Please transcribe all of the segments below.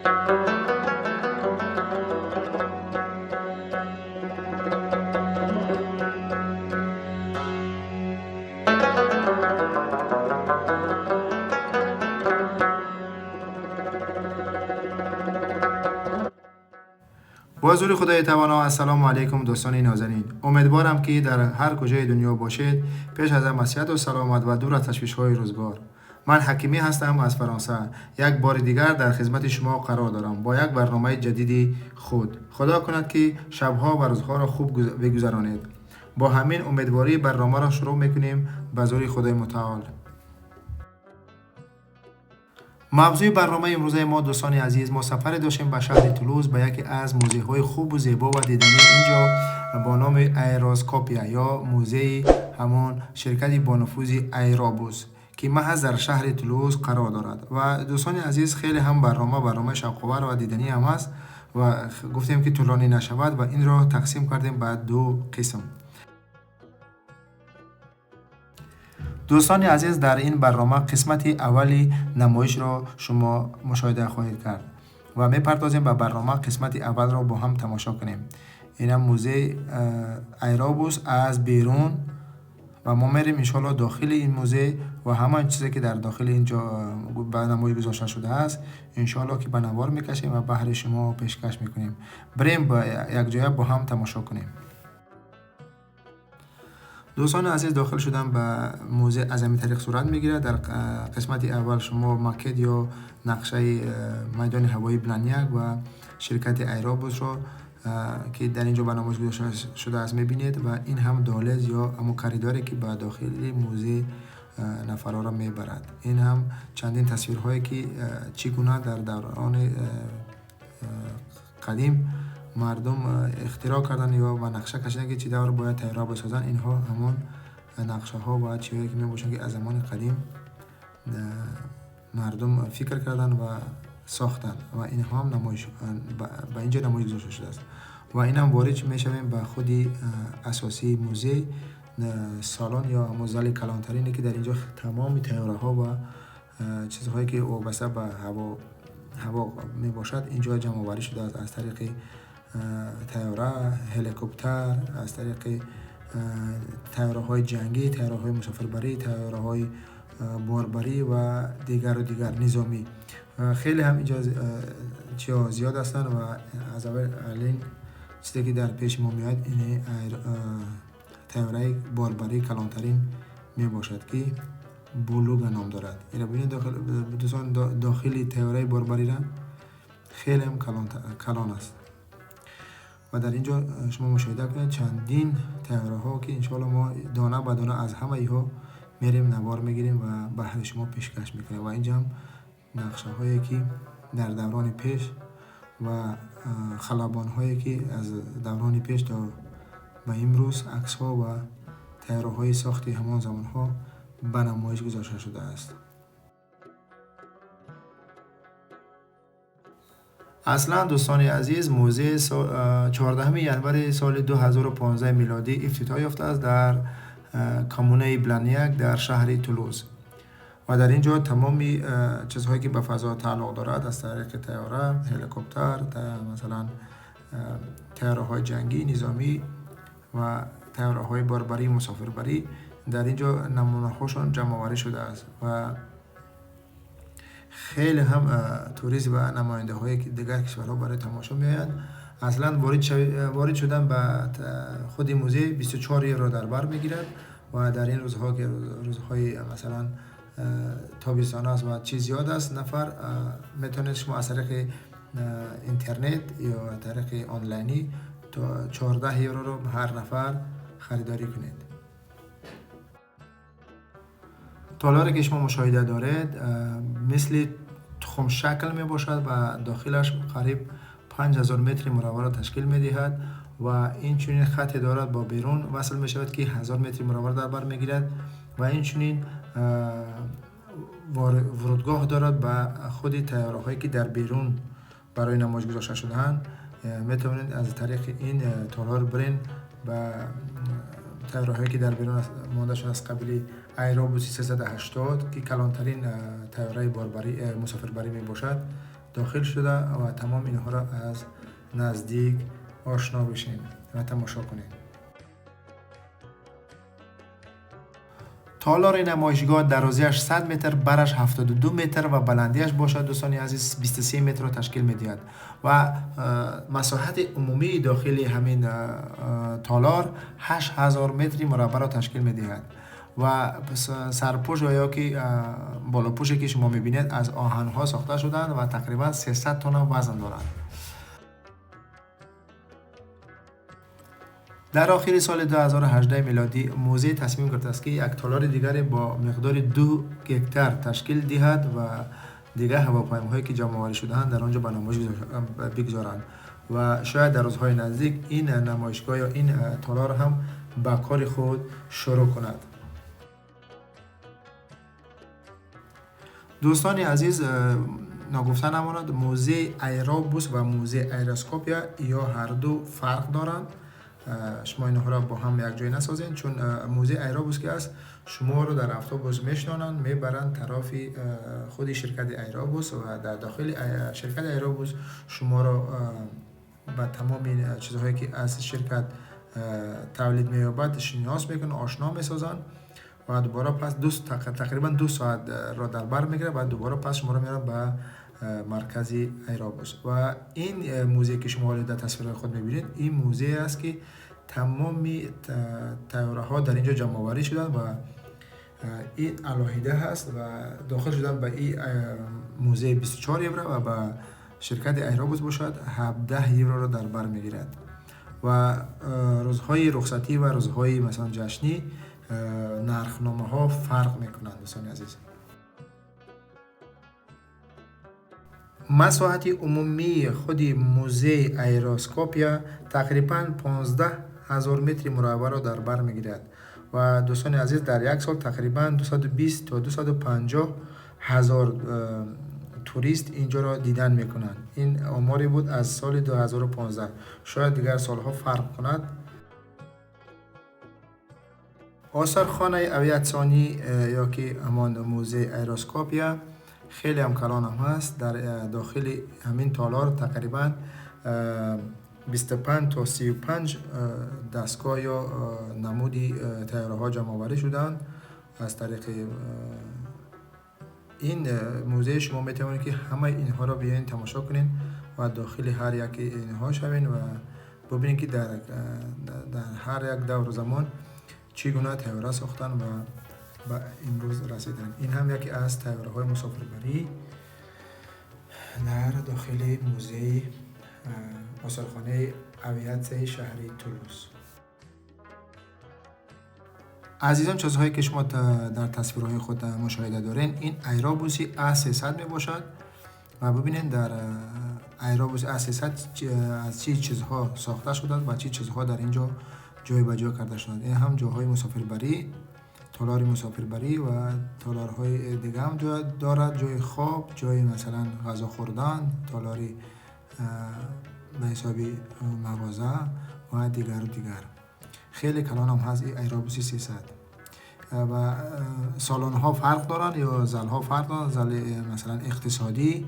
با حضور خدای توانا، السلام علیکم دوستان نازنین. امیدوارم که در هر کجای دنیا باشید پیش از همه صحت و سلامت و دور از تشویش‌های روزگار. من حکیمی هستم از فرانسه. یک بار دیگر در خدمت شما قرار دارم با یک برنامه جدیدی خود. خدا کند که شب‌ها و روزها را خوب بگذرانید. با همین امیدواری برنامه را شروع می‌کنیم به زور خدای متعال. موضوع برنامه امروزه ما دوستان عزیز، ما سفر داشتیم به شهر تولوز به یکی از موزه های خوب و زیبا و دیدنی اینجا با نام ایروسکوپیا یا موزه همان شرکت با نفوذ ایرابوس که محض در شهر تولوز قرار دارد. و دوستان عزیز خیلی هم برنامه شوق‌آور و دیدنی هم است و گفتیم که طولانی نشود و این را تقسیم کردیم به دو قسم. دوستان عزیز در این برنامه قسمت اولی نمایش را شما مشاهده خواهید کرد و میپردازیم به برنامه قسمت اول را با هم تماشا کنیم. این هم موزه ایرابوس از بیرون و ما میریم انشالله داخل این موزه و همه چیزی که در داخل اینجا به نمایش گذاشته شده است انشالله که به نوار میکشیم و بهر شما پیشکش میکنیم. بریم با یک جای با هم تماشا کنیم. دوستان عزیز داخل شدن به موزه از همین طریق صورت میگیره. در قسمت اول شما ماکت یا نقشه میدان هوایی بلنیک و شرکت ایرابوس را که در اینجا به نمایش گذاشته شده است میبینید و این هم دهلیز یا همون کریداری که به داخل موزه نفرها را میبرد. این هم چندین تصویرهایی که چگونه در دوران قدیم مردم اختراع کردن یا و نقشه کشیدن که چی دور باید طیاره بسازن. اینها همون نقشه ها و چیزایی که میباشن که از زمان قدیم مردم فکر کردن و ساختن و اینها هم نمایش به اینجا نمایش گذاشته شده است. و این هم وارد میشویم به خودی اساسی موزه سالن یا موزل کلانترینی که در اینجا تمام طیاره ها و چیزهایی که وابسته به هوا می باشد اینجا جمع آوری شده است از طریق طیاره، هلیکوپتر، از طریق طیاره های جنگی، طیاره های مسافربری، طیاره های باربری و دیگر نظامی. خیلی هم اینجا زیاد هستند و از اولین چیزی که در پیش ما میاد این طیاره باربری کلانترین می باشد که بولوگا نام دارد. این ببینید داخل طیاره باربری را خیلی هم کلان است و در اینجا شما مشاهده کنید چندین طیاره ها که انشاءالله ما دانه به دانه از همه ایها میریم نوار میگیریم و بهر شما پیشکش میکنیم. و اینجا هم نقشه هایی که در دوران پیش و خلبان هایی که از دوران پیش تا به امروز عکس ها و طیاره های ساختی همان زمان ها به نمایش گذاشته شده است. اصلا دوستان عزیز موزه 14 ژانویه سال 2015 میلادی افتتاح یافته است در کمونه بلنیک در شهر تولوز و در اینجا تمامی چیزهایی که به فضا تعلق دارد از طریق طیاره، هلیکوپتر، مثلا طیاره های جنگی نظامی و طیاره های باربری مسافربری در اینجا نمونه هاشون جمع آوری شده است و خیلی هم توریست و نماینده های دیگر کشورها برای تماشا می آیند. اصلا وارد شدن به خود موزه 24 یورو در بر میگیرد و در این روزها که روزهای مثلا تابستان است و چیز زیاد است نفر میتونید شما از طریق اینترنت یا طریق آنلاینی تا 14 یورو رو هر نفر خریداری کنید. تالاری که شما مشاهده دارید مثل تخم شکل می باشد و داخلش قریب 5000 متر مربع را تشکیل می دهد و این چنین خطی دارد با بیرون وصل می شود که 1000 متر مربع در بر می گیرد و این چنین ورودگاه دارد به خود طیاره هایی که در بیرون برای نمایش گذاشته شده‌اند. می توانید از طریق این تالار برین و طیاره هایی که در بیرون مانده شده از قبیل ایرابوس 380 که کلانترین طیاره باربری مسافربری می باشد داخل شده و تمام اینها را از نزدیک آشنا بشین و تماشا کنید. تالار نمایشگاه درازیش 100 متر، برش 72 متر و بلندیش باشد دوستان عزیز 23 متر را تشکیل می‌دهد و مساحت عمومی داخل همین تالار 8000 متر مربع را تشکیل می‌دهد و سرپوش یا که بالاپوشی که شما می‌بینید از آهن‌ها ساخته شدند و تقریبا 300 تن وزن دارند. در آخر سال 2018 میلادی موزه تصمیم گرفته است که یک تالار دیگر با مقدار 2 هکتار تشکیل دهد و دیگر هواپیماهایی که جمع آوری شده‌اند در آنجا به نمایش بگذارند و شاید در روزهای نزدیک این نمایشگاه یا این تالار هم به کار خود شروع کند. دوستان عزیز، نگفته نماند موزه ایروبوس و موزه ایروسکوپیا یا هر دو فرق دارند. شما اینها را با هم یک جای نسازین، چون موزه ایروبوس که است شما رو در اتوبوس میشنانند میبرند طرف خود شرکت ایروبوس و در داخل شرکت ایروبوس شما رو با تمام این چیزهایی که از شرکت تولید می‌یابد شناس میکنن، آشنا میسازن و دوباره پس تقریبا 2 ساعت را در بر میگیره و دوباره پس شما رو میارن به مرکز ایروبوس. و این موزه که شما در تصویر خود میبینید این موزه است که تمامی طیاره ها در اینجا جمع آوری شدن و این علاهیده هست و داخل شدن به این موزه 24 یورو و به شرکت ایروبوس باشد 17 یورو را در بر میگیرد و روزهای رخصتی و روزهای مثلا جشنی نرخنامه ها فرق میکنند. دوستان عزیز، مساحت عمومی خود موزه ایروسکوپیا تقریبا 15,000 متر مربع را در بر میگیرد و دوستان عزیز در یک سال تقریبا 220 تا 250 هزار توریست اینجا را دیدن میکنند. این آماری بود از سال 2015، شاید دیگر سالها فرق کند. آثارخانه اویت ثانی یا که همان موزه ایروسکوپیا خیلی هم کلان هم هست. در داخل همین تالار تقریبا 25 تا 35 دستگاه یا نمودی طیاره ها جمع آوری شدند. از طریق این موزه شما میتوانید که همه اینها را بیاین تماشا کنین و داخل هر یک اینها شوین و ببینید که در هر یک دور زمان چگونه طیاره ساختن و به امروز رسیدن. این هم یکی از طیاره های مسافربری در داخل موزه آثارخانه اویت شهری تولوز. عزیزان، چیزهایی که شما در تصویرهای خود مشاهده دارین این ایروبوس A300 می باشد و ببینید در ایروبوس A300 از چی چیزها ساخته شده و چی چیزها در اینجا جای به جای کرده شده. این هم جاهای مسافربری، تالار مسافربری و تالارهای دیگه هم دارد، جای خواب، جای مثلا غذا خوردن، تالاری به حساب مغازه و دیگر. خیلی کلان هم هست این ایروبوس 300 و سالن ها فرق دارن یا زل ها فرق دارن. زل مثلا اقتصادی،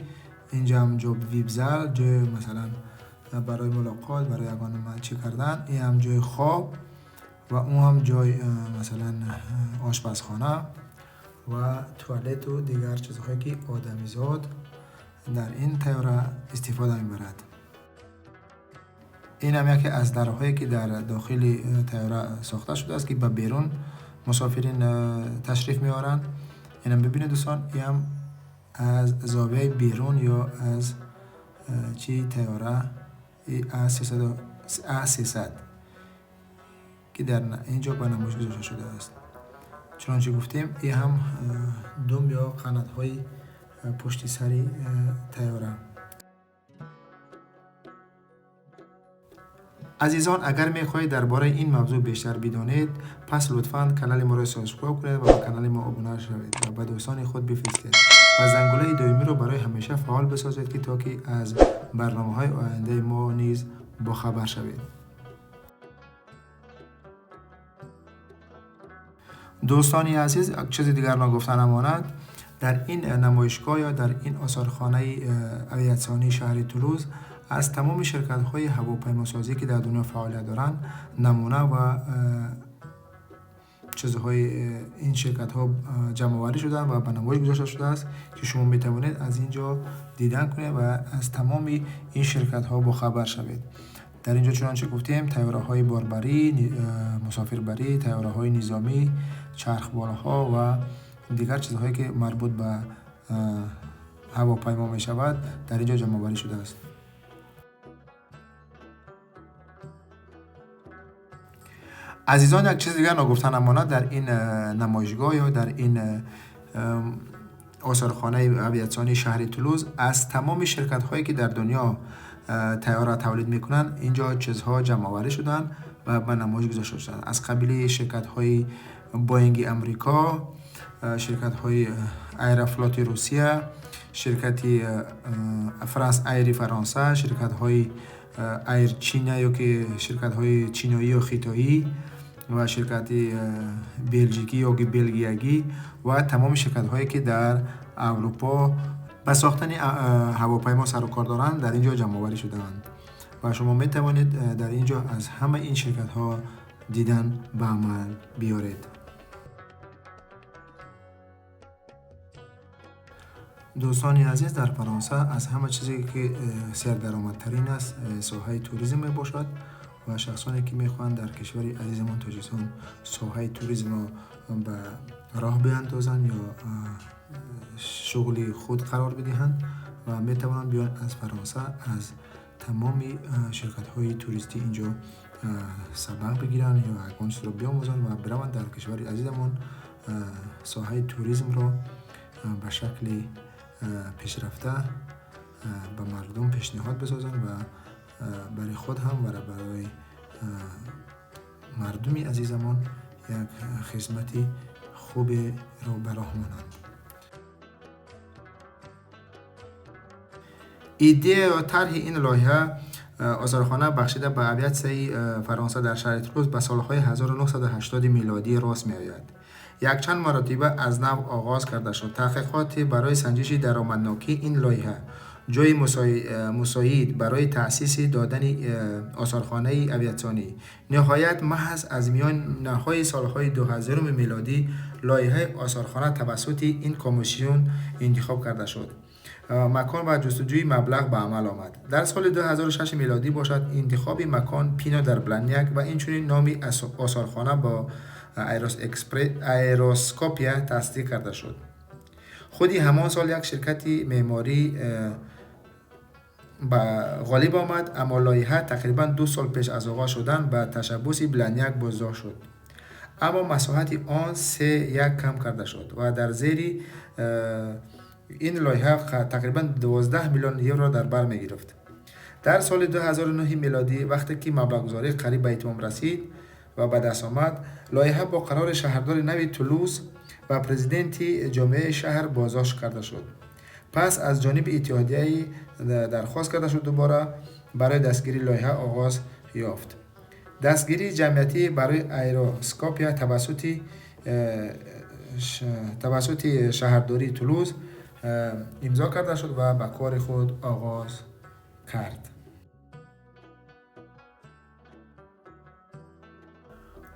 اینجا هم جو ویب زل، جای مثلا برای ملاقات، برای یگانه چی کردن. این هم جای خواب و اون هم جای مثلا آشپزخانه و توالت و دیگر چیزهایی که آدمیزاد در این طیاره استفاده میبرد. این هم یکی از درهایی که در داخل طیاره ساخته شده است که به بیرون مسافرین تشریف میارن. این هم ببینید دوستان، این هم از زاویه بیرون یا از چی طیاره A300 که در اینجا به نمایش گذاشته شده است. چنانچه گفتیم این هم دم یا قنات‌های پشت سری طیاره. عزیزان، اگر میخواهید درباره این موضوع بیشتر بدانید پس لطفاً کانال ما را سابسکرایب کنید و به کانال ما ابونه شوید و به دوستان خود بفرستید و زنگوله دائمی رو برای همیشه فعال بسازید که تا که از برنامه‌های آینده ما نیز با خبر شوید. دوستانی عزیز، چیز دیگر نگفته نماند، در این نمایشگاه یا در این آثارخانه اویاتسانی شهر تولوز از تمام شرکت‌های هواپیماسازی که در دنیا فعالیت دارند نمونه و چیزهای این شرکت‌ها جمع‌آوری شدن و به نمایش گذاشته شده است که شما می‌توانید از اینجا دیدن کنید و از تمام این شرکت‌ها با خبر شوید. در اینجا چنانچه گفتیم طیاره‌های باربری، مسافربری، طیاره‌های نظامی، چرخبال‌ها و دیگر چیزهایی که مربوط به هواپیما می‌شود در اینجا جمع‌آوری شده است. عزیزان، یک چیز دیگر نگفته نماند در این نمایشگاه یا در این آثارخانه اویاتسانی شهر تولوز از تمام شرکت‌هایی که در دنیا طیاره تولید میکنن اینجا چیزها جمع آوری شدن و به نمایش گذاشته شدن. از قبیل شرکت‌های بوئینگ امریکا، شرکت‌های ایرافلات روسیه، شرکت فرانس ایری فرانسه، شرکت‌های ایر چینیا یا که شرکت‌های چینایی و خیتایی و شرکت بلژیکی یا بلگیایی و تمام شرکت‌هایی که در اروپا به ساختن هواپیما سر و کار دارند در اینجا جمع آوری شده‌اند و شما می توانید در اینجا از همه این شرکت‌ها دیدن به عمل بیارید. دوستان عزیز، در فرانسه از همه چیزی که سردرآمدترین است ساحه توریسم می باشد و شخصانی که میخواهند در کشور عزیزمان تاجیکستان ساحه توریسم را به راه بیاندازند یا شغلی خود قرار بدهند و میتوانند بیان از فرانسه از تمام شرکت‌های توریستی اینجا سبق بگیرند یا اکانس را بیاموزند و بروند در کشور عزیزمان ساحه توریسم را به شکل پیشرفته به مردم پیشنهاد بسازند و برای خود هم و برای مردمی عزیزمان یک خدمتی خوب رو به راه مانند. ایده و طرح این لایحه آثارخانه بخشیده به اویاتسای فرانسه در شهر تولوز به سالهای 1980 میلادی راست می‌آید. یک چند مرتبه از نو آغاز کرده شد. تحقیقات برای سنجش درآمدناکی این لایحه جای مساعد برای تأسیس دادن آثارخانه اویاتسانی. نهایت محض از میان نهای سالهای 2000 میلادی لایحه آثارخانه توسط این کمیسیون انتخاب کرده شد. مکان و جستجوی مبلغ به عمل آمد. در سال 2006 میلادی باشد انتخاب مکان پینا در بلنیک و اینچنین نامی آثارخانه با ایروسکوپیا تصدیق کرده شد. خودی همان سال یک شرکت معماری به غالب آمد، اما لایحه تقریبا 2 سال پیش از آغاز شدن به تشبث بلنیک بازداشت شد، اما مساحت آن 3:1 کم کرده شد و در زیر این لایحه تقریبا 12 میلیون یورو در بر می گرفت. در سال 2009 میلادی وقتی که مبلغ‌گذاری قریب به اتمام رسید و به دست آمد، لایحه با قرار شهردار نو تولوز و پرزیدنت جامعه شهر بازداشت کرده شد. پس از جانب اتحادیه درخواست کرده شد دوباره برای دستگیری لایحه آغاز یافت. دستگیری جمعیتی برای ایروسکوپیا توسط شهرداری تولوز امضا کرده شد و به کار خود آغاز کرد.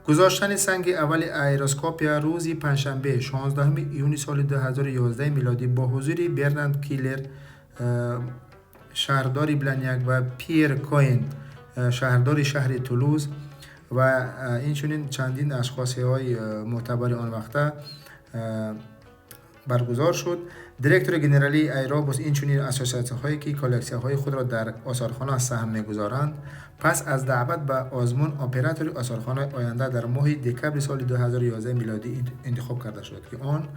گذاشتن سنگ اول ایروسکوپیا روزی پنجشنبه 16 ایون سال 2011 میلادی با حضور برنارد کیلر شهردار بلنیک و پیر کوین شهردار شهر تولوز و اینچنین چندین اشخاص های معتبر آن وقته برگزار شد. دیرکتور گنرالی ایرابوس اینچنین اساسیاسیون هایی که کالکسیون های خود را در آثارخانه سهم می‌گذارند پس از دعوت به آزمون اپراتور آثارخانه آینده در ماه دکبر سال 2011 میلادی انتخاب کرده شد که آن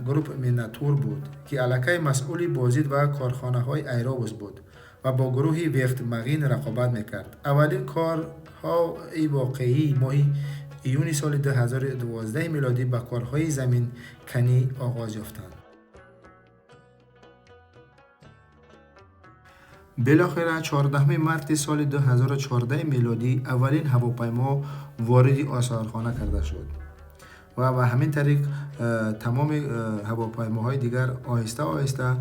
گروپ میناتور بود که علاقه مسئولی بازدید و کارخانه های ایرابوس بود و با گروهی وقت مغین رقابت میکرد. اولین کارهای واقعی ماه ایون سال 2012 میلادی با کارهای زمین کنی آغاز یافتند. بالاخره 14 مارس سال 2014 میلادی اولین هواپیما وارد آثارخانه کرده شد و به همین طریق تمام هواپیماهای دیگر آهسته آهسته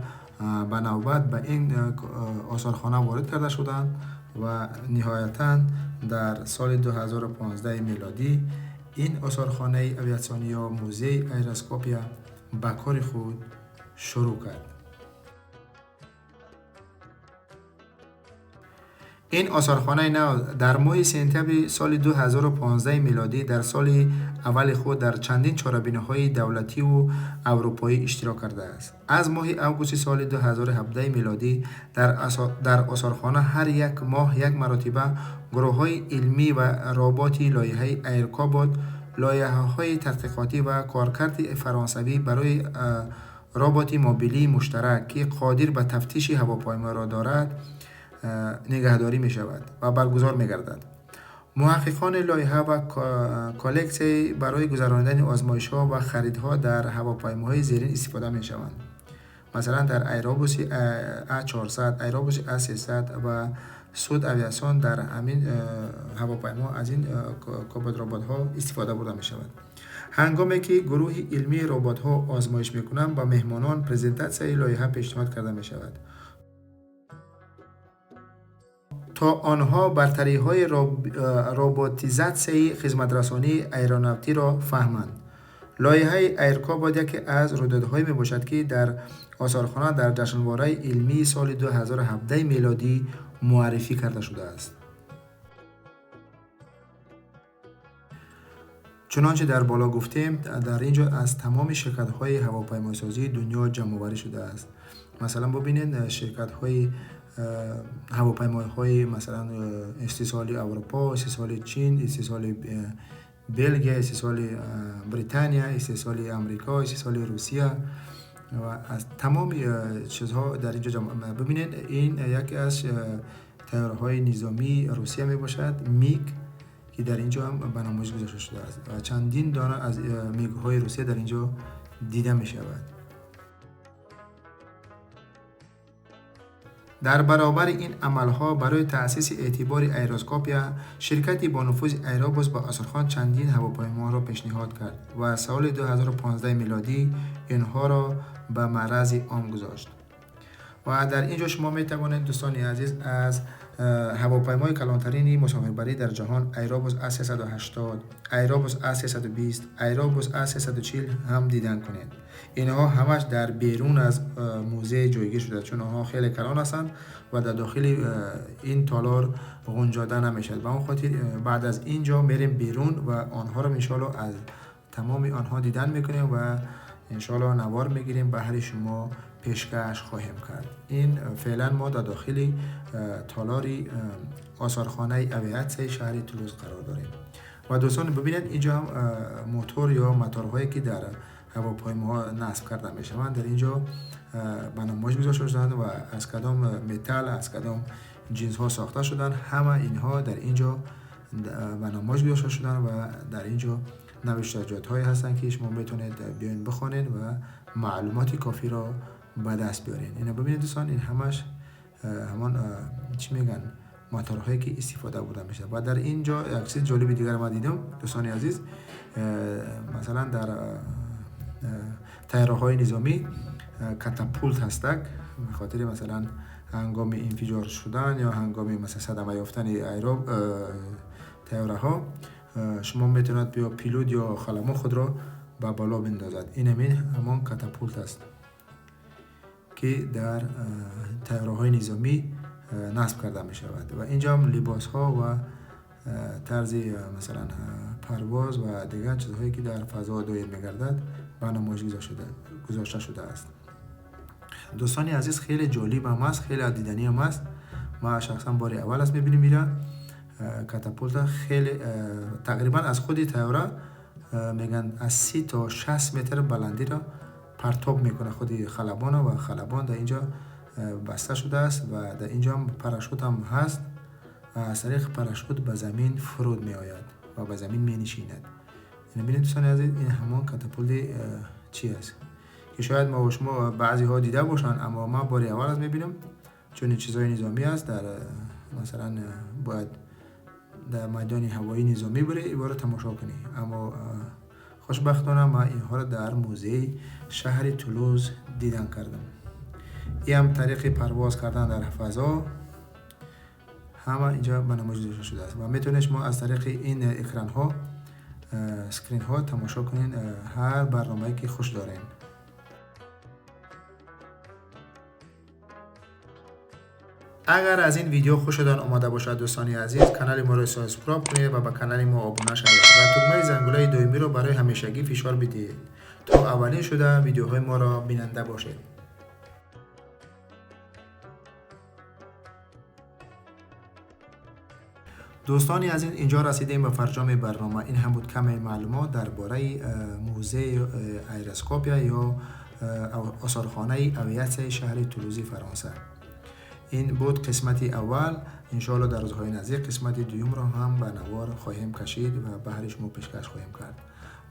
به نوبت به این آثارخانه وارد کرده شدند و نهایتاً در سال 2015 میلادی این آثارخانه اویاسیونی یا موزه ایرواسکوپیا به کار خود شروع کرد. این آثارخانه نو در ماه سپتامبر سال 2015 میلادی در سال اول خود در چندین چهاربینی‌های دولتی و اروپایی اشتراک کرده است. از ماه اوگوست سال 2017 میلادی در آثارخانه هر یک ماه یک مرتبه گروه‌های علمی و رابطی لایحه ایرکابات، لایحه‌های تحقیقاتی و کارکرد فرانسوی برای رابطی موبیلی مشترک که قادر به تفتیش هواپیما را دارد نگهداری می شود و برگزار می گردد. محققان لایحه و کالکسی برای گذراندن آزمایش ها و خریدها در هواپیماهای زیرین استفاده می شوند. مثلا در ایروبوس A400، ایروبوس A300 و سود اویاسیون در همین هواپیما از این کابوت ربات ها استفاده برده می شود. هنگامی که گروه علمی ربات ها آزمایش می کنند با مهمانان پرزنتاسیون لایحه پیشنهاد کرده می شود تا آنها برتری‌های روباتیزاسیون خدمت‌رسانی ایرونوتی را فهمند. لایحه ایرکابات یکی از رویدادهایی میباشد که در آثارخانه در جشنواره علمی سال 2017 میلادی معرفی کرده شده است. چنانچه در بالا گفتیم در اینجا از تمام شرکت‌های هواپیماسازی دنیا جمع‌آوری شده است. مثلا ببینید شرکت‌های هواپیماهای مثلا استثماری اروپا، استثماری چین، استثماری بلژیک، استثماری بریتانیا، استثماری آمریکا، استثماری روسیه و از تمام چیزها در اینجا جمع. ببینید این یکی از طیاره‌های نظامی روسیه می باشد، میگ، که در اینجا هم به نمایش گذاشته شده است و چندین دانه از میگ‌های روسیه در اینجا دیده می شود. در برابر این عملها برای تأسیس اعتبار ایرواسکوپیا، شرکتی با نفوذ ایروبوس با آثارخانه چندین هواپیما را پیشنهاد کرد و سال 2015 میلادی اینها را به معرض عام گذاشت. و در اینجا شما می توانید دوستان عزیز از هواپیمای کلانترین مسافربری در جهان ایروبوس A380، ایروبوس A320، ایروبوس A340 هم دیدن کنید. اینها همش در بیرون از موزه جایگیر شده چون آنها خیلی کلان هستند و در داخل این تالار غنجاده نمیشد. و اون خاطر بعد از اینجا میریم بیرون و آنها رو انشالله از تمام آنها دیدن میکنیم و انشالله نوار میگیریم به هر شما پیشکش خواهیم کرد. این فعلا ما در داخل تالاری آثارخانه اویاسیون شهر تولوز قرار داریم. و دوستان ببینید اینجا هم موتور یا موتورهایی که در هواپیماها نصب کرده میشوند در اینجا به نمایش گذاشته شدند و از کدام متل، از کدام جنس ها ساخته شدند، همه اینها در اینجا به نمایش گذاشته شدند و در اینجا نوشتجات هایی هستند که شما میتونید بیاین بخونید و معلومات کافی را به دست بیارین. اینا ببینید دوستان این همش همان چی میگن موتورهایی که استفاده بوده میشه. و در اینجا یک چیز جالب دیگر ما دیدم دوستان عزیز، مثلا در طیاره‌های نظامی کاتاپولت هستند به خاطر مثلا هنگام انفجار شدن یا هنگام مثلا صدمه یافتن طیاره ها شما میتونید بیا پیلوت یا خلبان خود را به بالا بندازد. این همان کاتاپولت است که در طیاره‌های نظامی نصب کرده می شود. و اینجا هم لباس ها و طرز مثلا پرواز و دیگر چیزهایی که در فضا دایر می گردد به نمایش گذاشته شده است. دوستانی عزیز خیلی جالب هم است، خیلی دیدنی هم است. ما شخصا بار اول است میبینیم میره کاتاپولت خیلی تقریبا از خود طیاره میگن از 30 تا 60 متر بلندی را پرتاب میکنه خود خلبان و خلبان در اینجا بسته شده است و در اینجا هم پاراشوت هم هست و از طریق پاراشوت به زمین فرود می آید و به زمین می نشیند. این ببینید دوستان عزیز این همان کاتاپولت چی است که شاید ما و شما بعضی ها دیده باشن اما ما بار اول از میبینم چون این چیزای نظامی است. در مثلا باید در میدان هوایی نظامی بری ایوارو تماشا کنی اما خوشبختانه ما اینها را در موزه شهر تولوز دیدن کردم. این هم طریق پرواز کردن در فضا همه اینجا به نمایش گذاشته شده است و میتونید شما از طریق این اکران ها سکرین ها تماشا کنین هر برنامه‌ای که خوش دارین. اگر از این ویدیو خوشتان آمده باشد دوستان عزیز، کانال ما را سابسکرایب کنید و به کانال ما ابونه شوید و تکمه زنگوله دومی را برای همیشگی فشار بدهید تا اولین شده ویدیوهای ما را بیننده باشید. دوستانی عزیز، اینجا رسیدیم به فرجام برنامه. این هم بود کمی معلومات درباره موزه ایروسکوپیا یا آثارخانه هویت شهر تولوز فرانسه. این بود قسمت اول. انشاءالله در روزهای نزدیک قسمت دوم را هم به نوار خواهیم کشید و به شما پیشکش خواهیم کرد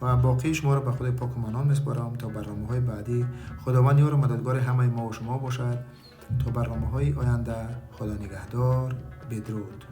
و باقی شما را به خود پاک و منان میسپارم تا برنامه‌های بعدی. خداوند یار و مددگار همه ما و شما باشد تا برنامه‌های آینده. خدا نگهدار. بدرود.